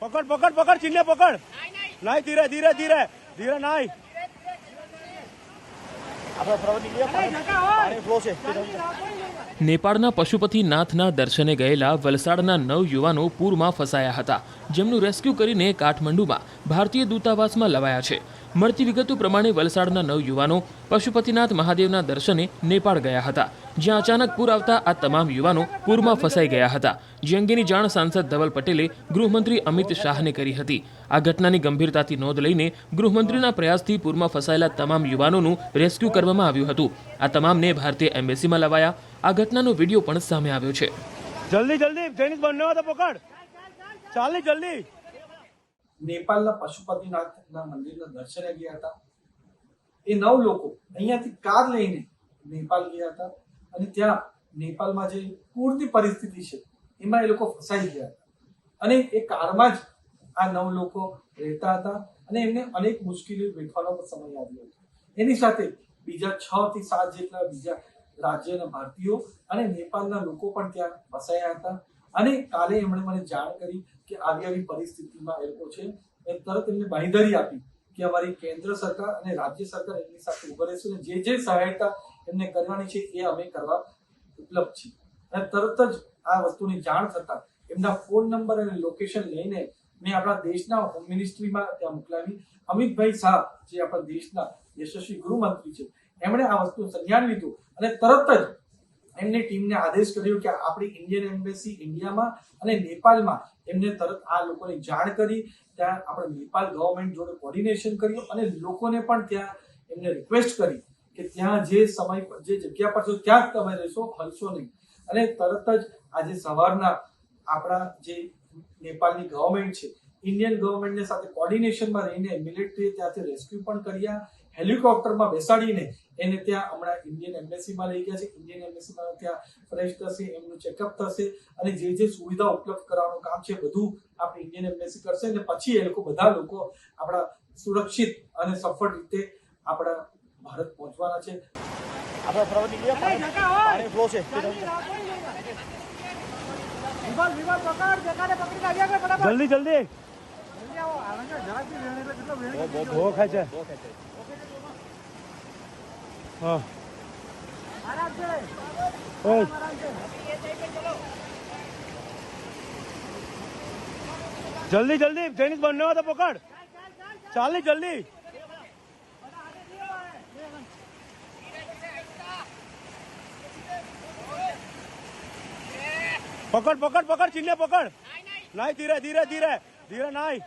पकड़ पकड़ पकड़ चिन्हे पकड़ नहीं धीरे धीरे धीरे धीरे नहीं નેપાળના પશુપતિનાથના દર્શને ગયેલા વલસાડના 9 યુવાનો પૂરમાં ફસાયા હતા, જેમનું રેસ્ક્યુ કરીને કાઠમંડુમાં ભારતીય દૂતાવાસમાં લવાયા છે. મળતી વિગતો પ્રમાણે વલસાડના 9 યુવાનો પશુપતિનાથ મહાદેવના દર્શને નેપાળ ગયા હતા, જ્યાં અચાનક પૂર આવતા આ તમામ યુવાનો પૂરમાં ફસાઈ ગયા હતા, જે અંગેની જાણ સાંસદ ધવલ પટેલે ગૃહમંત્રી અમિત શાહને કરી હતી. આ ઘટનાની ગંભીરતાથી નોંધ લઈને ગૃહમંત્રીના પ્રયાસથી પૂરમાં ફસાયેલા તમામ યુવાનોનું રેસ્ક્યુ કરવામાં આવ્યું હતું. આ તમામને ભારતીય એમ્બેસીમાં લવાયા. આ ઘટનાનો વિડીયો પણ સામે આવ્યો છે. जल्दी जल्दी टेनिस बनने वाला पकड़ चाली जल्दी નેપાળના પશુપતિનાથના મંદિરના દર્શને ગયા હતા. એ 9 લોકો અહીંયાથી કાર લઈને નેપાળ ગયા હતા અને ત્યાં નેપાળમાં જે પૂરની પરિસ્થિતિ છે એમાં એ લોકો ફસાઈ ગયા હતા અને એ કારમાં જ આ 9 લોકો રહેતા હતા અને એમને અનેક મુશ્કેલીઓ વેઠવાનો પણ સમય આવ્યો હતો. એની સાથે બીજા 6 થી 7 જેટલા બીજા રાજ્યના ભારતીયો અને નેપાળના લોકો પણ ત્યાં ફસાયા હતા અને કાલે એમણે મને જાણ કરી કે આવી પરિસ્થિતિમાં એ લોકો છે. તરત એમને બાંહેધરી આપી કે અમારી કેન્દ્ર સરકાર અને રાજ્ય સરકાર એમની સાથે ઉભા રહેશે અને જે સહાયતા એમને કરવાની છે એ અમે કરવા ઉપલબ્ધ છીએ. અને તરત જ આ વસ્તુની જાણ થતાં એમના ફોન નંબર અને લોકેશન લઈને મેં આપણા દેશના હોમ મિનિસ્ટ્રીમાં ત્યાં મોકલાવી. અમિતભાઈ શાહ જે આપણા દેશના યશસ્વી ગૃહમંત્રી છે, એમણે આ વસ્તુ સંજ્ઞાન લીધું અને તરત જ એમની ટીમને આદેશ કર્યો કે આપણી ઇન્ડિયન એમ્બેસી ઇન્ડિયામાં અને નેપાળમાં એમને તરત આ લોકોને જાણ કરી. ત્યાં આપણે નેપાળ ગવર્મેન્ટ જોડે કોર્ડિનેશન કર્યું અને લોકોને પણ ત્યાં એમને રિક્વેસ્ટ કરી કે ત્યાં જે સમય જે જગ્યા પર છો ત્યાં જ તમે રહેશો, હલશો નહીં. અને તરત જ આજે સવારના આપણા જે નેપાળની ગવર્મેન્ટ છે, ઇન્ડિયન ગવર્મેન્ટની સાથે કોર્ડિનેશનમાં રહીને મિલિટરીએ ત્યાંથી રેસ્ક્યુ પણ કર્યા. હેલિકોપ્ટરમાં બેસાડીને એને ત્યાં હમણાં ઇન્ડિયન એમ્બેસીમાં લઈ ગયા છે. ઇન્ડિયન એમ્બેસીમાં ત્યાં ફ્રેશ થશે, એમનું ચેકઅપ થશે અને જે સુવિધા ઉપલબ્ધ કરાવવાનું કામ છે બધું આપણી ઇન્ડિયન એમ્બેસી કરશે અને પછી એ લોકો બધા લોકો આપણા સુરક્ષિત અને સફળ રીતે આપણા ભારત પહોંચવાના છે. जल्दी जल्दी બહુ ખાય છે. हाँ जल्दी जल्दी टेनिस बनने वाला पकड़ चाली जल्दी पकड़ पकड़ पकड़ चिन्हे पकड़ नहीं धीरे धीरे धीरे धीरे नहीं